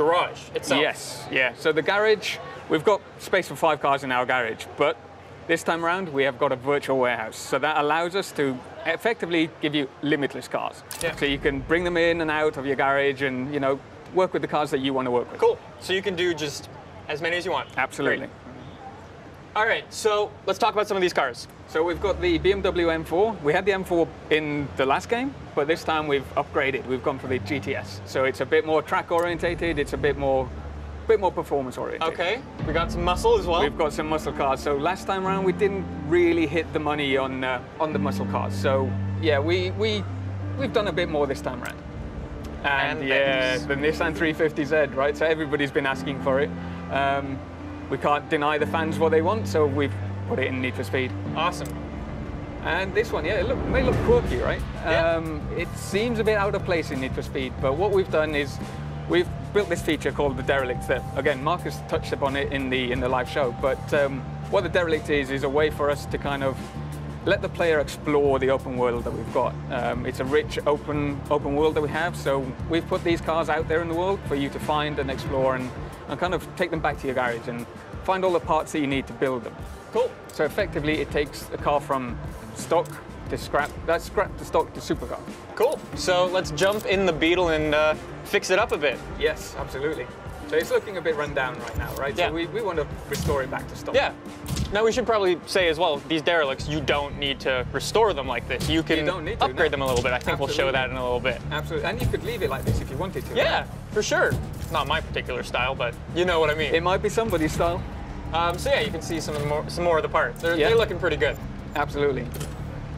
garage itself. Yes, yeah. So the garage, we've got space for 5 cars in our garage, but this time around we have got a virtual warehouse. So that allows us to effectively give you limitless cars. Yeah. So you can bring them in and out of your garage and, you know, work with the cars that you want to work with. Cool. So you can do just as many as you want. Absolutely. Great. All right, so let's talk about some of these cars. So we've got the BMW M4. We had the M4 in the last game, but this time we've upgraded. We've gone for the GTS. So it's a bit more track orientated. It's a bit more performance oriented. Okay, we got some muscle as well. We've got some muscle cars. So last time around we didn't really hit the money on the muscle cars. So yeah, we've done a bit more this time around. And yeah, the Nissan 350Z, right? So everybody's been asking for it. We can't deny the fans what they want, so we've put it in Need for Speed. Awesome. And this one, yeah, it may look quirky, right? Yeah. It seems a bit out of place in Need for Speed, but what we've done is we've built this feature called the derelict that, again, Marcus touched upon it in the live show, but what the derelict is a way for us to kind of let the player explore the open world that we've got. It's a rich open world that we have, so we've put these cars out there in the world for you to find and explore and kind of take them back to your garage and find all the parts that you need to build them. Cool. So effectively, it takes a car from stock to scrap, that's scrap to stock to supercar. Cool. So let's jump in the Beetle and fix it up a bit. Yes, absolutely. So it's looking a bit run down right now, right? Yeah. So we want to restore it back to stock. Yeah. Now we should probably say as well, these derelicts, you don't need to restore them like this. You can upgrade them a little bit. I think we'll show that in a little bit. Absolutely. And you could leave it like this if you wanted to. Yeah, right? for sure. Not my particular style, but you know what I mean. It might be somebody's style. So yeah, you can see some more of the parts. They're looking pretty good. Absolutely.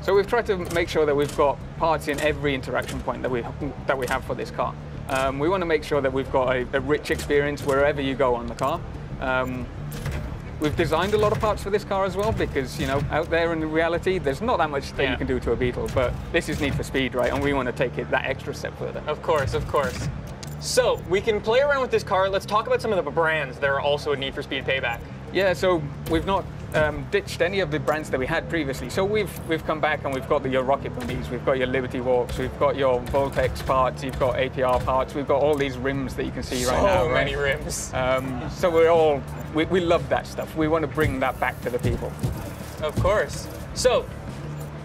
So we've tried to make sure that we've got parts in every interaction point that we have for this car. We want to make sure that we've got a rich experience wherever you go on the car. We've designed a lot of parts for this car as well because, you know, out there in reality, there's not that much that you can do to a Beetle, but this is Need for Speed, right? And we want to take it that extra step further. Of course, of course. So we can play around with this car. Let's talk about some of the brands that are also a Need for Speed Payback. Yeah, so we've not ditched any of the brands that we had previously. So we've come back and we've got your Rocket Bunnies, we've got your Liberty Walks, we've got your Voltex parts, you've got APR parts, we've got all these rims that you can see right now. So many rims. So we love that stuff. We want to bring that back to the people. Of course. So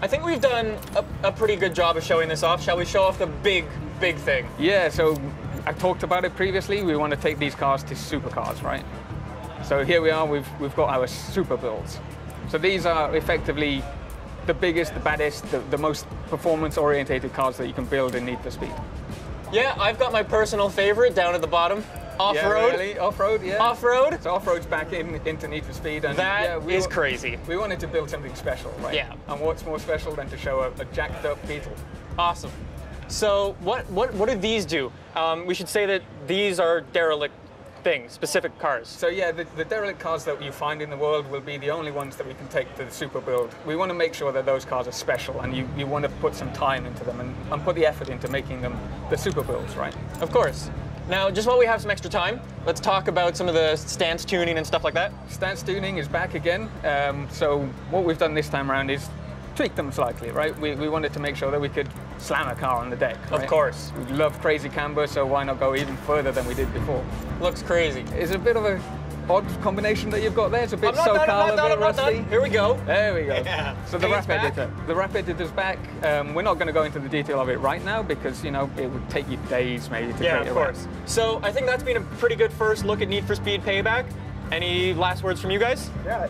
I think we've done a pretty good job of showing this off. Shall we show off the big thing? Yeah, so I talked about it previously. We want to take these cars to supercars, right? So here we are, we've got our super builds. So these are effectively the biggest, the baddest, the most performance-orientated cars that you can build in Need for Speed. Yeah, I've got my personal favorite down at the bottom. Off-road. Yeah, really? Off-road, yeah. Off-road? So off-road's back into Need for Speed. And that is crazy. We wanted to build something special, right? Yeah. And what's more special than to show a jacked up Beetle? Awesome. So what do these do? We should say that these are derelict things, specific cars. So yeah, the derelict cars that you find in the world will be the only ones that we can take to the super build. We want to make sure that those cars are special and you want to put some time into them and put the effort into making them the super builds, right? Of course. Now, just while we have some extra time, let's talk about some of the stance tuning and stuff like that. Stance tuning is back again. So what we've done this time around is tweak them slightly, right? We wanted to make sure that we could slam a car on the deck, right? Of course. We love crazy camber, so why not go even further than we did before? Looks crazy. It's a bit of a odd combination that you've got there. It's a bit SoCal, a bit rusty. Here we go. There we go. Yeah. So the wrap editor. The wrap editor's back. We're not going to go into the detail of it right now because, you know, it would take you days maybe to create of course. So I think that's been a pretty good first look at Need for Speed Payback. Any last words from you guys? Yeah.